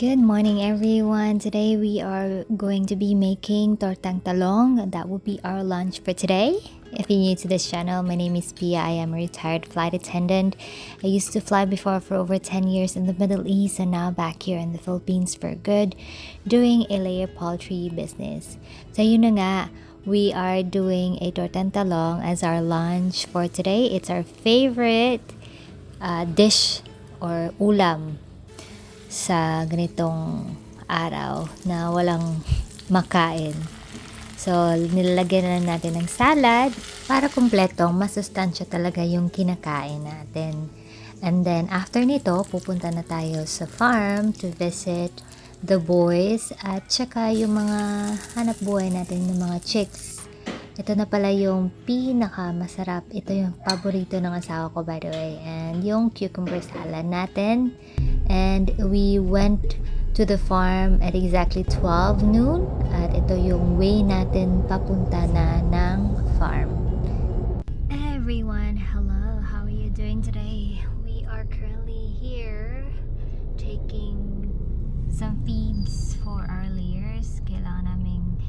Good morning, everyone. Today we are going to be making tortang talong. That will be our lunch for today. If you're new to this channel, my name is Pia. I am a retired flight attendant. I used to fly before for over 10 years in the Middle East and now back here in the Philippines for good, doing a layer poultry business. So yun na nga, we are doing a tortang talong as our lunch for today. It's our favorite dish or ulam sa ganitong araw na walang makain. So, nilalagyan na natin ng salad para kumpletong masustansya talaga yung kinakain natin. And then, after nito, pupunta na tayo sa farm to visit the boys at saka yung mga hanap buhay natin ng mga chicks. Ito na pala yung pinakamasarap. Ito yung paborito ng asawa ko, by the way. And yung cucumber salad natin. And we went to the farm at exactly 12 noon. At ito yung way natin papunta na ng farm. Everyone, hello. How are you doing today? We are currently here taking some feeds for our layers. Kailangan naming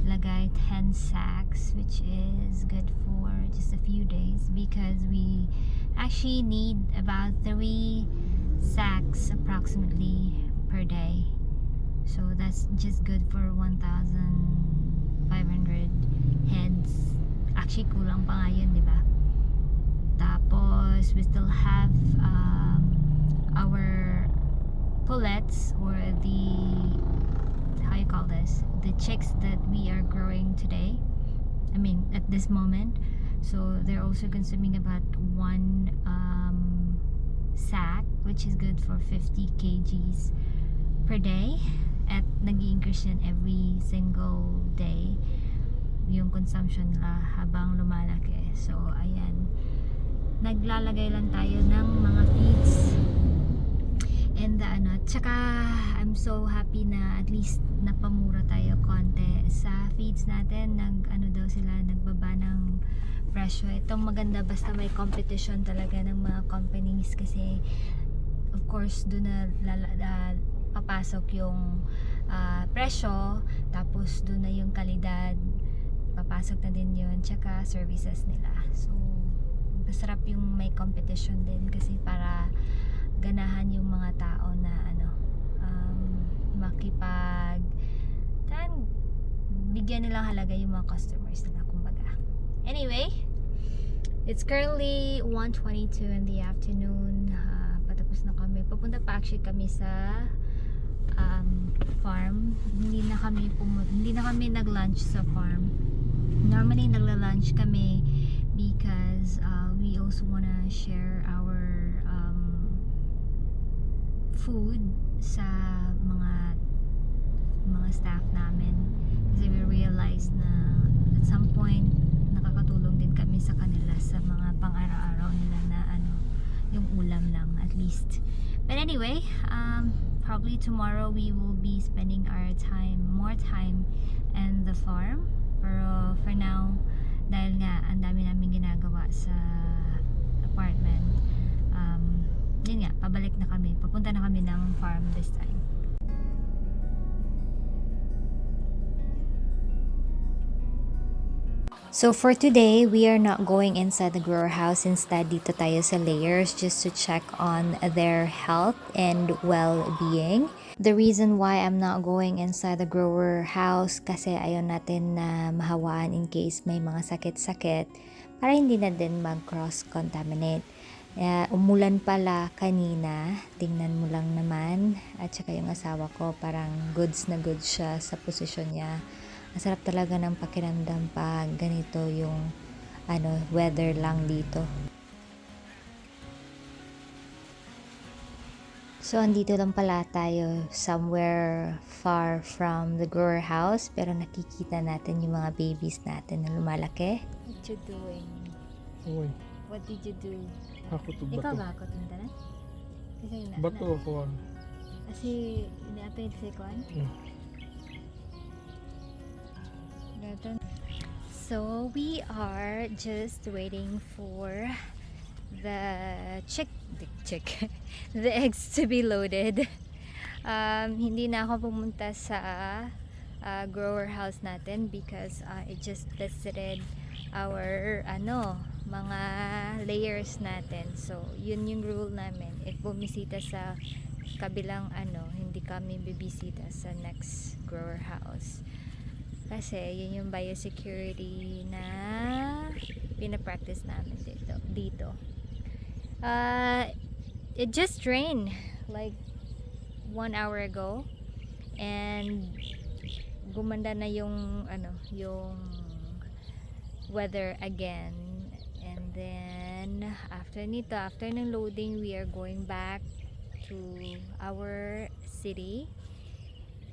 lagay 10 sacks, which is good for just a few days because we actually need about 3 sacks approximately per day. So that's just good for 1,500 heads. Actually, kulang pa nga yun, di ba? Tapos, we still have our pullets or the, how you call this? The chicks that we are growing today. I mean, at this moment. So, they're also consuming about 1 sack, which is good for 50 kgs per day. At nag-i-increase yan every single day yung consumption nila habang lumalaki. So, ayan. Naglalagay lang tayo ng mga feeds. And tsaka I'm so happy na at least napamura tayo konti sa feeds natin. Daw sila, nagbaba ng presyo. Itong maganda basta may competition talaga ng mga companies kasi of course doon na papasok yung presyo, tapos doon na yung kalidad papasok na din yun, tsaka services nila. So masarap yung may competition din kasi para ganahan yung mga tao na makipag bigyan nilang halaga yung mga customers nila, kumbaga. Anyway, it's currently 1:22 in the afternoon. Patapos na kami. Papunta pa actually kami sa farm. Hindi na kami nag-lunch sa farm. Normally nagla-lunch kami because we also wanna share our food sa mga staff namin kasi we realized na at some point nakakatulong din kami sa kanila sa mga pang-araw-araw nila na yung ulam lang at least. But anyway, probably tomorrow we will be spending more time in the farm. Pero for now, dahil nga ang dami namin ginagawa sa apartment, yun nga, pabalik na kami. Papunta na kami ng farm this time. So for today, we are not going inside the grower house. Instead, dito tayo sa layers just to check on their health and well-being. The reason why I'm not going inside the grower house kasi ayaw natin na mahawaan in case may mga sakit-sakit para hindi na din mag-cross-contaminate. Umulan pala kanina, tingnan mo lang naman. At saka yung asawa ko, parang goods na goods siya sa posisyon niya. Masarap talaga ng pakiramdam pag ganito yung weather lang dito. So, andito lang pala tayo somewhere far from the grower house, pero nakikita natin yung mga babies natin na lumalaki. What you doing? Uy, What did you do? ako to Ikaw bato. ba ako tintanan? Kasi Bato ako. Kasi ina-attend si Kwan? So we are just waiting for the eggs to be loaded. Hindi na ako pumunta sa grower house natin because I just visited our mga layers natin. So yun yung rule namin, if bumisita sa kabilang hindi kami bibisita sa next grower house kasi yun yung biosecurity na pinapractice namin dito. It just rained like 1 hour ago and gumanda na yung yung weather again, and then after ng loading we are going back to our city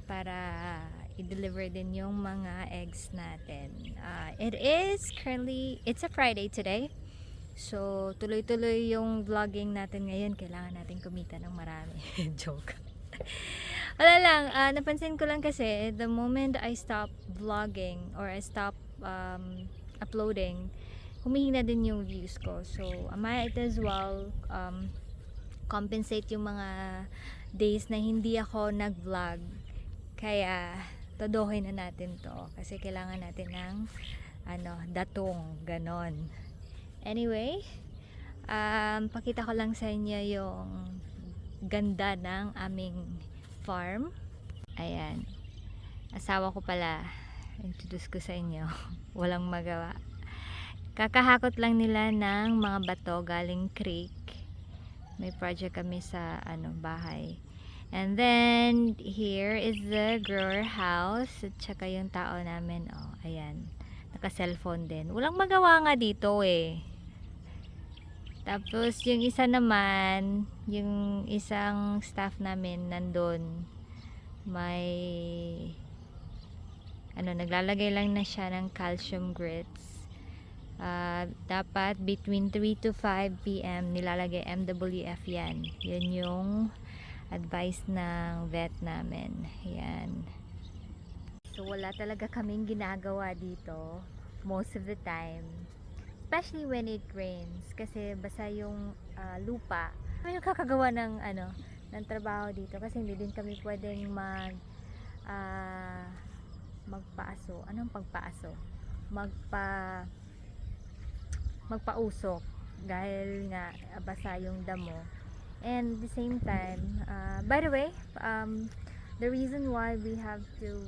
para i-deliver din yung mga eggs natin. It's a Friday today, so tuloy-tuloy yung vlogging natin ngayon. Kailangan natin kumita ng marami. Joke. Wala lang, napansin ko lang kasi the moment I stop vlogging or I stop uploading, humihina din yung views ko. So I might as well compensate yung mga days na hindi ako nag-vlog. Kaya todohin na natin to kasi kailangan natin ng datong ganon. Anyway, pakita ko lang sa inyo yung ganda ng aming farm. Ayan, asawa ko pala, introduce ko sa inyo. Walang magawa, kakahakot lang nila ng mga bato galing creek. May project kami sa bahay. And then here is the grower house at saka yung tao namin. Oh, ayan, naka cellphone din. Walang magawa nga dito eh. Tapos yung isa naman, yung isang staff namin nandun, may naglalagay lang na siya ng calcium grits. Dapat between 3 to 5 p.m. nilalagay MWF yan. Yun yung advice ng vet namin. Yan. So wala talaga kaming ginagawa dito most of the time, especially when it rains kasi basa yung lupa. Kami yung kakagawa ng ng trabaho dito kasi hindi din kami pwedeng magpaaso. Anong pagpaaso? Magpausok dahil nga basa yung damo. And at the same time, by the way, the reason why we have to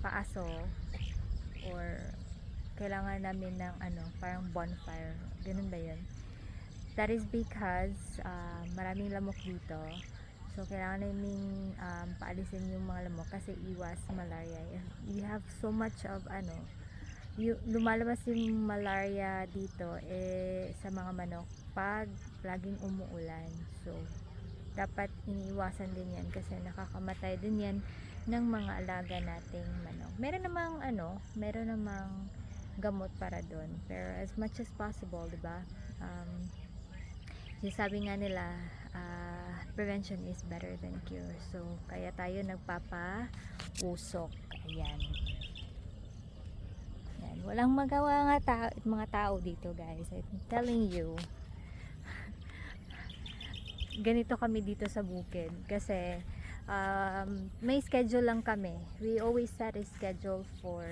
paaso or kailangan namin ng parang bonfire, ganun ba yun? That is because maraming lamok dito. So kailangan namin paalisin yung mga lamok kasi iwas malaria. If you have so much of lumalabas yung malaria dito sa mga manok pag laging umuulan. So dapat iniiwasan din yan kasi nakakamatay din yan ng mga alaga nating manok. Meron namang gamot para doon, pero as much as possible, diba? Sabi nga nila, prevention is better than cure. So kaya tayo nagpapausok. Ayan. Walang magawa nga mga tao dito, guys. I'm telling you. Ganito kami dito sa bukid kasi may schedule lang kami. We always set a schedule for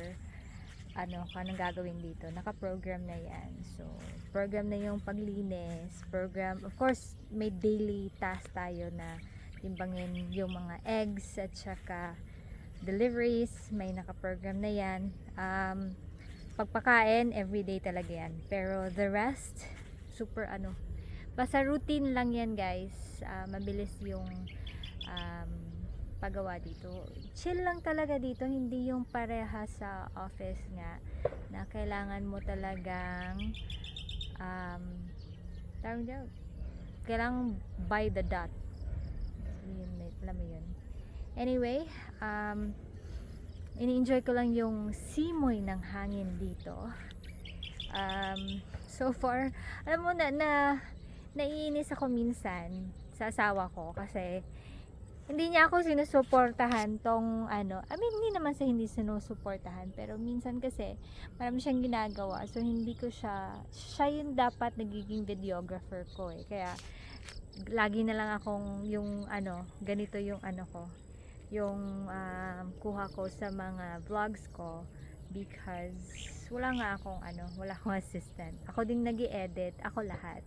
anong gagawin dito. Naka-program na yan. So program na yung paglinis, program, of course may daily task tayo na timbangin yung mga eggs at saka deliveries, may naka-program na yan. Pagpakain everyday talaga yan, pero the rest super basta routine lang yan, guys. Mabilis yung paggawa dito. Chill lang talaga dito, hindi yung pareha sa office nga na kailangan mo talagang kailangan by the dot. Alam mo yun. Anyway, ini-enjoy ko lang yung simoy ng hangin dito. So far, alam mo naiinis ako minsan sa asawa ko kasi hindi niya ako sinusuportahan tong hindi naman sa hindi sinusuportahan, pero minsan kasi marami siyang ginagawa, so hindi ko siya yung dapat nagiging videographer ko kaya lagi na lang akong yung ano, ganito yung ano ko, yung kuha ko sa mga vlogs ko because wala nga akong ano, wala akong assistant. Ako ding nag-i-edit, ako lahat.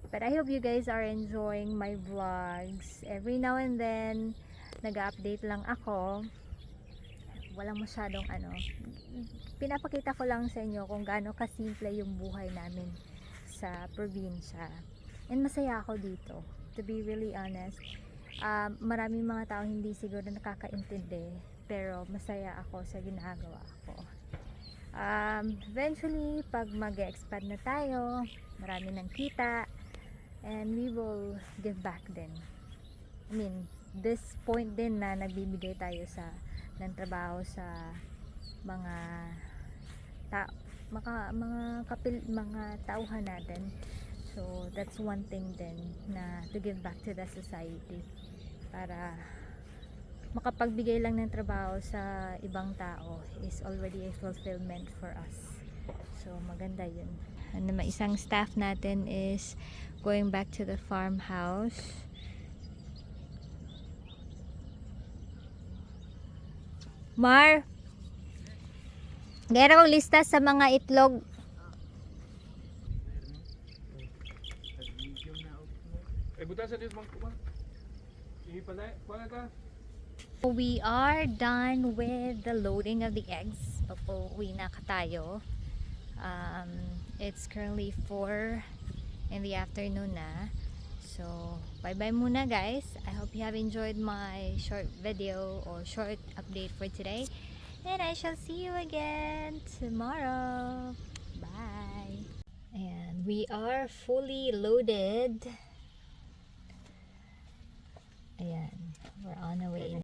But I hope you guys are enjoying my vlogs. Every now and then, nag-update lang ako. Walang masyadong ano. Pinapakita ko lang sa inyo kung gaano kasimple yung buhay namin sa probinsya. And masaya ako dito. To be really honest. Maraming mga tao hindi siguro nakakaintindi. Pero masaya ako sa ginagawa ko. Eventually, pag mag-expand na tayo, marami ng kita. And we will give back din. I mean, this point din na nagbibigay tayo ng trabaho sa mga mga tauhan natin. So that's one thing din na to give back to the society para makapagbigay lang ng trabaho sa ibang tao is already a fulfillment for us. So maganda yun. And naman isang staff natin is going back to the farmhouse. Mar, gaya akong lista sa mga itlog. We are done with the loading of the eggs. Pauwi na tayo. It's currently 4 in the afternoon na. So, bye-bye muna guys. I hope you have enjoyed my short video or short update for today. And I shall see you again tomorrow. Bye. And we are fully loaded. Ayan, we're on the way.